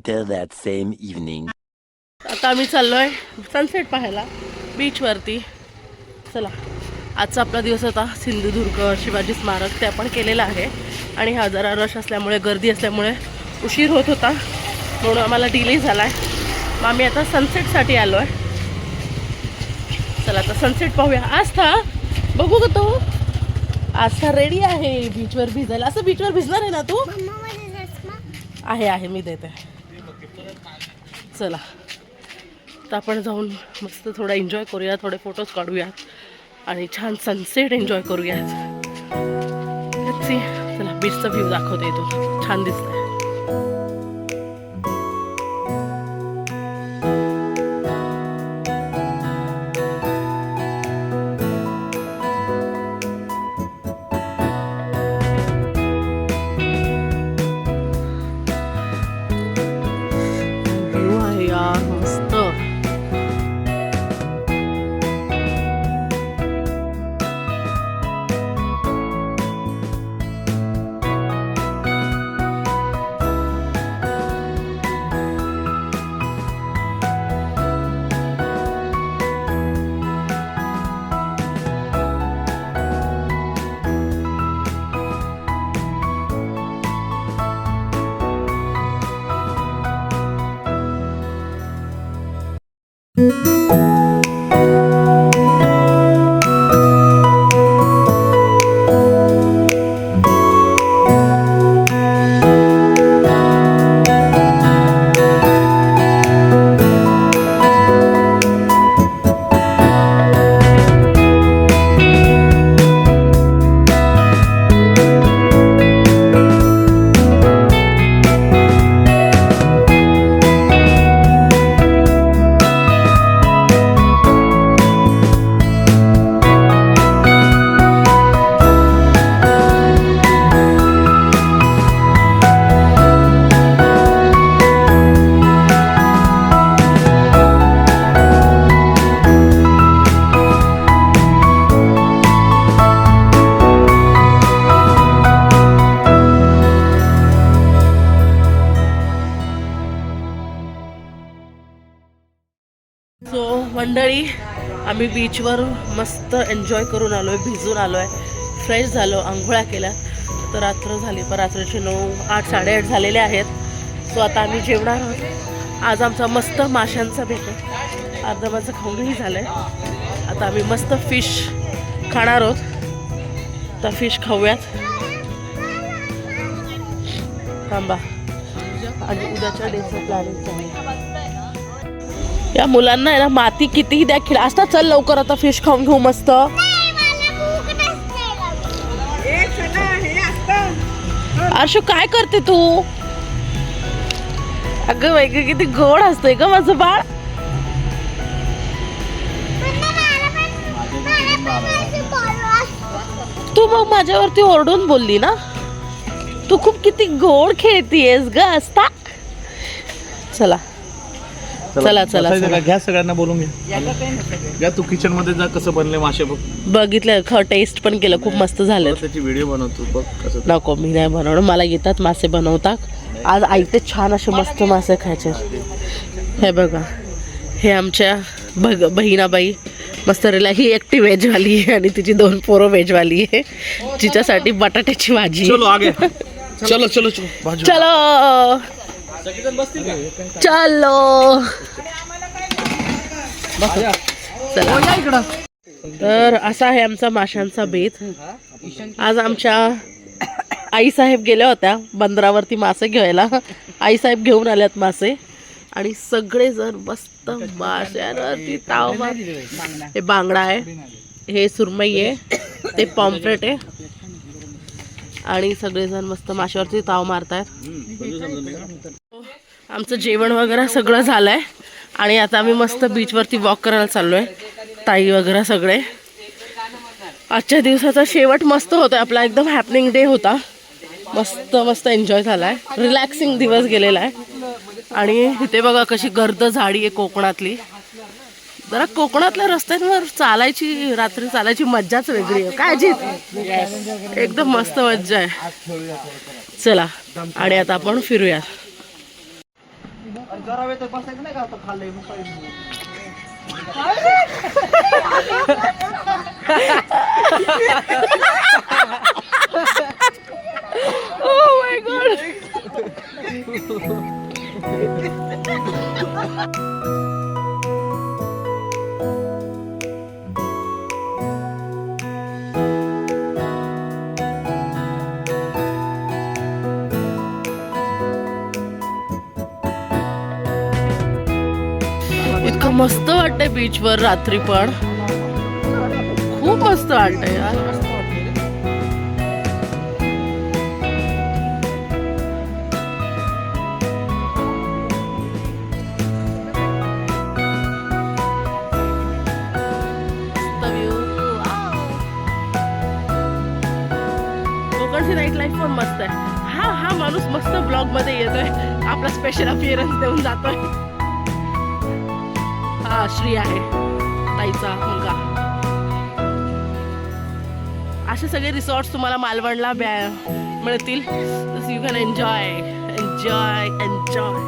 later that same evening. आता आम्ही चाललोय सनसेट पाहायला बीचवरती. चला, आजचा आपला दिवस होता सिंधुदुर्ग शिवाजी स्मारक ते आपण केलेलं आहे. आणि हा जरा रश असल्यामुळे, गर्दी असल्यामुळे उशीर होत होता, म्हणून आम्हाला डिले झाला आहे. मग आम्ही आता सनसेटसाठी आलो आहे. चला आता सनसेट पाहूया. आस्था बघू का तो? आस्था रेडी आहे बीचवर भिजायला. असं बीचवर भिजणार आहे ना तू? आहे मी देते. चला तर आपण जाऊन मस्त थोडा एन्जॉय करूया, थोडे फोटोज काढूयात आणि छान सनसेट एन्जॉय करूयात. चला बीचचा व्ह्यू दाखवते, तो छान दिसतंय. व्ह्यू आहे यार मस्त. सो मंडळी, आम्ही बीचवर मस्त एन्जॉय करून आलो आहे, भिजून आलो आहे, फ्रेश झालो, आंघोळ्या केल्या. तर रात्र झाली, पण रात्रीचे 9-8 साडेआठ झालेले आहेत. सो आता आम्ही जेवणार आहोत. आज आमचा मस्त माशांचा बेत आहे, अर्धा माझं खाऊनही झालं आहे. आता आम्ही मस्त फिश खाणार आहोत. तर फिश खाऊयात. थांबा, आणि उद्याच्या डेचं प्लॅनिंग चालू. या मुलांना आहे ना, माती कितीही द्या खेळ असता. चल लवकर आता फिश खाऊन घेऊ मस्त. आरशू काय करते तू? अगं वेगळं किती गोड असतंय ग माझं बाळ. तू मग माझ्यावरती ओरडून बोलली ना. तू खूप किती गोड खेळतीयस ग असता. चला चला चला घ्या, सगळ्यांना बोलून घ्या. तू किचन मध्ये जा, कसं बनले मासे बघ. बघितलं, टेस्ट पण केलं, खूप मस्त झालं. त्याची व्हिडिओ बनवतो बघ कसं. नको, मी नाही बनवणं, मला येतात मासे बनवता. आज आईते छान असे मस्त मासे खायचे. हे बघा, हे आमच्या बहिणाबाई मस्त रेला. ही एकटी व्हेजवाली आहे आणि तिची 2 पोरं व्हेजवाली आहे. तिच्यासाठी बटाट्याची भाजी. चलो आगे, चलो चलो चलो चलो चलो. चला, तर असा आहे आमचा माशांचा बेत. आज आमच्या आईसाहेब गेल्या होत्या बंदरावरती मासे घ्यायला. आईसाहेब घेऊन आल्यात मासे आणि सगळेजण मस्त माशांवरती ताव मार. हे बांगडा आहे, हे सुरमई आहे, ते पॉम्फ्रेट आहे आणि सगळेजण मस्त माशावरती ताव मारतायत. आमचं जेवण वगैरे सगळं झालंय आणि आता आम्ही मस्त बीचवरती वॉक करायला चाललोय. ताई वगैरे सगळे. आजच्या दिवसाचा शेवट मस्त होता आपला, एकदम हॅपनिंग डे होता. मस्त मस्त एन्जॉय झालाय, रिलॅक्सिंग दिवस गेलेला आहे. आणि इथे बघा कशी गर्द झाडी आहे कोकणातली. जरा कोकणातल्या रस्त्यांवर चालायची, रात्री चालायची मज्जाच वेगळी आहे. काय जीत, एकदम मस्त मज्जा आहे. चला, आणि आता आपण फिरूया. जरा वेळ तर बसायचं नाही का आता खाल्लंय Oh my god. इतकं मस्त वाटतंय बीचवर रात्री पण खूप मस्त वाटतंय यार. कोकणची नाईट लाईफ पण मस्त आहे. हा माणूस मस्त ब्लॉग मध्ये येतोय, आपला स्पेशल अपिअरन्स देऊन जातोय. हा श्री आहे, ताईचा मुलगा. असे सगळे रिसॉर्ट्स तुम्हाला मालवणला मिळतील. You can enjoy enjoy enjoy.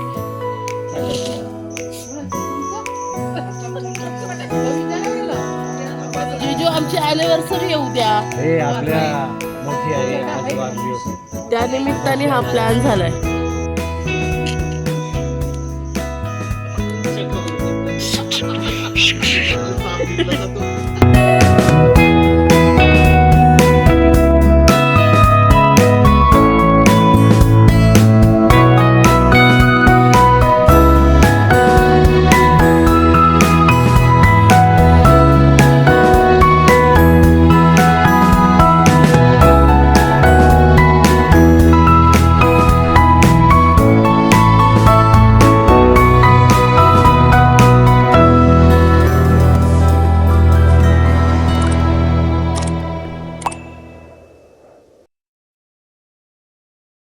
जीजू आमची अॅनिव्हर्सरी येऊ द्या, त्या निमित्ताने हा प्लॅन झालाय. दिला जातो.